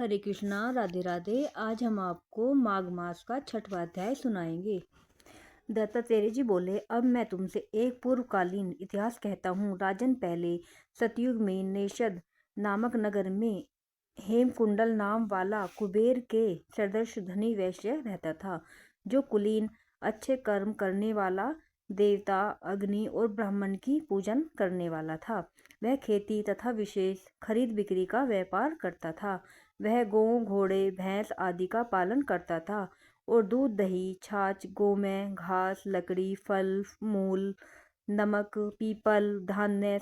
हरे कृष्णा, राधे राधे। आज हम आपको माघ मास का 6वां अध्याय सुनाएंगे। दत्तात्रेय जी बोले, अब मैं तुमसे एक पूर्वकालीन इतिहास कहता हूँ। राजन, पहले सतयुग में नेषद नामक नगर में हेमकुंडल नाम वाला कुबेर के सदृश धनी वैश्य रहता था, जो कुलीन, अच्छे कर्म करने वाला, देवता, अग्नि और ब्राह्मण की पूजन करने वाला था। वह खेती तथा विशेष खरीद बिक्री का व्यापार करता था। वह गौ, घोड़े, भैंस आदि का पालन करता था और दूध, दही, छाछ, गोमय, घास, लकड़ी, फल, मूल, नमक, पीपल, धान्य,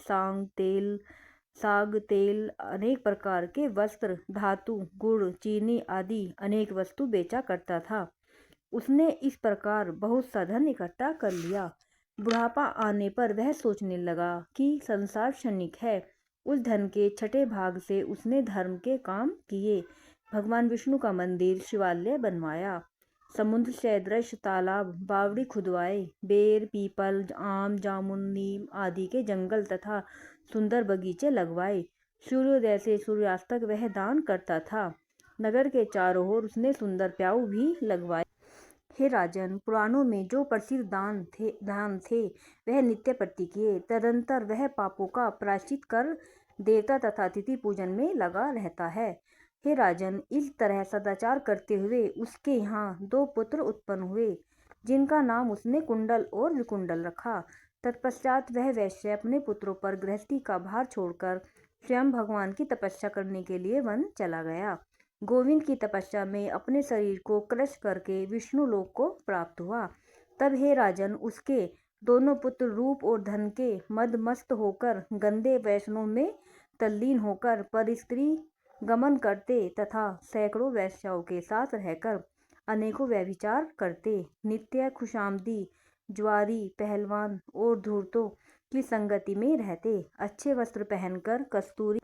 साग, तेल, अनेक प्रकार के वस्त्र, धातु, गुड़, चीनी आदि अनेक वस्तु बेचा करता था। उसने इस प्रकार बहुत सा धन इकट्ठा कर लिया। बुढ़ापा आने पर वह सोचने लगा कि संसार क्षणिक है। उस धन के 6ठे भाग से उसने धर्म के काम किए। भगवान विष्णु का मंदिर, शिवालय बनवाया, समुद्र सदृश तालाब, बावड़ी खुदवाए, बेर, पीपल, आम, जामुन, नीम आदि के जंगल तथा सुंदर बगीचे लगवाए। सूर्योदय से सूर्यास्त तक वह दान करता था। नगर के चारों ओर उसने सुंदर प्याऊ भी लगवाए। हे राजन, पुराणों में जो प्रसिद्ध दान थे वह नित्य प्रति किए। तदंतर वह पापों का प्रायश्चित कर देवता तथा तिथि पूजन में लगा रहता है। हे राजन, इस तरह सदाचार करते हुए उसके यहाँ 2 पुत्र उत्पन्न हुए, जिनका नाम उसने कुंडल और विकुंडल रखा। तत्पश्चात वह वैश्य अपने पुत्रों पर गृहस्थी का भार छोड़कर स्वयं भगवान की तपस्या करने के लिए वन चला गया। गोविंद की तपस्या में अपने शरीर को क्रश करके विष्णु लोक को प्राप्त हुआ। तब हे राजन, उसके दोनों पुत्र रूप और धन के मदमस्त होकर गंदे व्यसनों में तल्लीन होकर परस्त्री गमन करते तथा सैकड़ों वैश्याओं के साथ रहकर अनेकों व्यभिचार करते, नित्य खुशामदी, ज्वारी, पहलवान और धूर्तों की संगति में रहते, अच्छे वस्त्र पहनकर कस्तूरी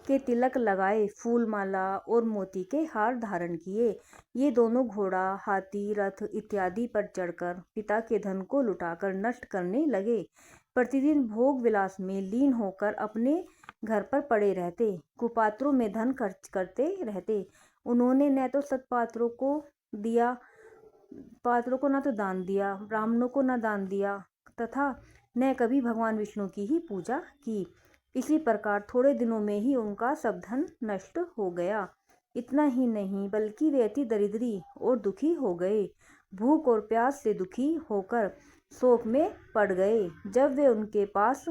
के तिलक लगाए, फूल माला और मोती के हार धारण किए। ये दोनों घोड़ा, हाथी, रथ इत्यादि पर चढ़कर पिता के धन को लुटाकर नष्ट करने लगे। प्रतिदिन भोग विलास में लीन होकर अपने घर पर पड़े रहते, कुपात्रों में धन खर्च करते रहते। उन्होंने न तो सत्पात्रों को न तो दान दिया, ब्राह्मणों को न दान दिया तथा न कभी भगवान विष्णु की ही पूजा की। इसी प्रकार थोड़े दिनों में ही उनका सब धन नष्ट हो गया। इतना ही नहीं, बल्कि वे अति दरिद्री और दुखी हो गए। भूख और प्यास से दुखी होकर शोक में पड़ गए। जब वे उनके पास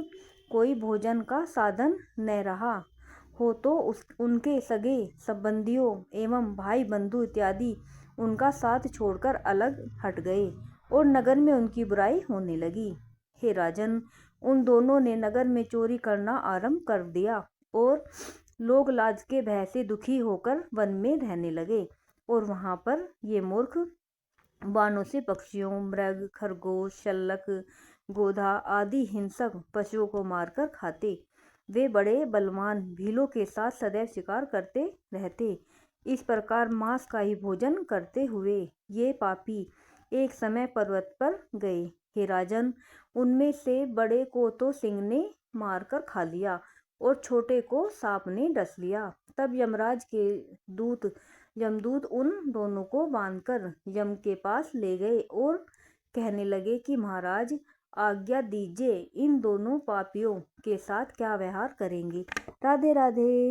कोई भोजन का साधन न रहा हो तो उनके सगे संबंधियों एवं भाई बंधु इत्यादि उनका साथ छोड़कर अलग हट गए और नगर में उनकी बुराई होने लगी। हे राजन, उन दोनों ने नगर में चोरी करना आरंभ कर दिया और लोग लाज के भय से दुखी होकर वन में रहने लगे और वहां पर ये मूर्ख बानों से पक्षियों, मृग, खरगोश, शल्लक, गोधा आदि हिंसक पशुओं को मारकर खाते। वे बड़े बलवान भीलों के साथ सदैव शिकार करते रहते। इस प्रकार मांस का ही भोजन करते हुए ये पापी एक समय पर्वत पर गए। हे राजन, उनमें से बड़े को तो सिंह ने मारकर खा लिया और छोटे को सांप ने डस लिया। तब यमराज के यमदूत उन दोनों को बांधकर यम के पास ले गए और कहने लगे कि महाराज, आज्ञा दीजिए, इन दोनों पापियों के साथ क्या व्यवहार करेंगे। राधे राधे।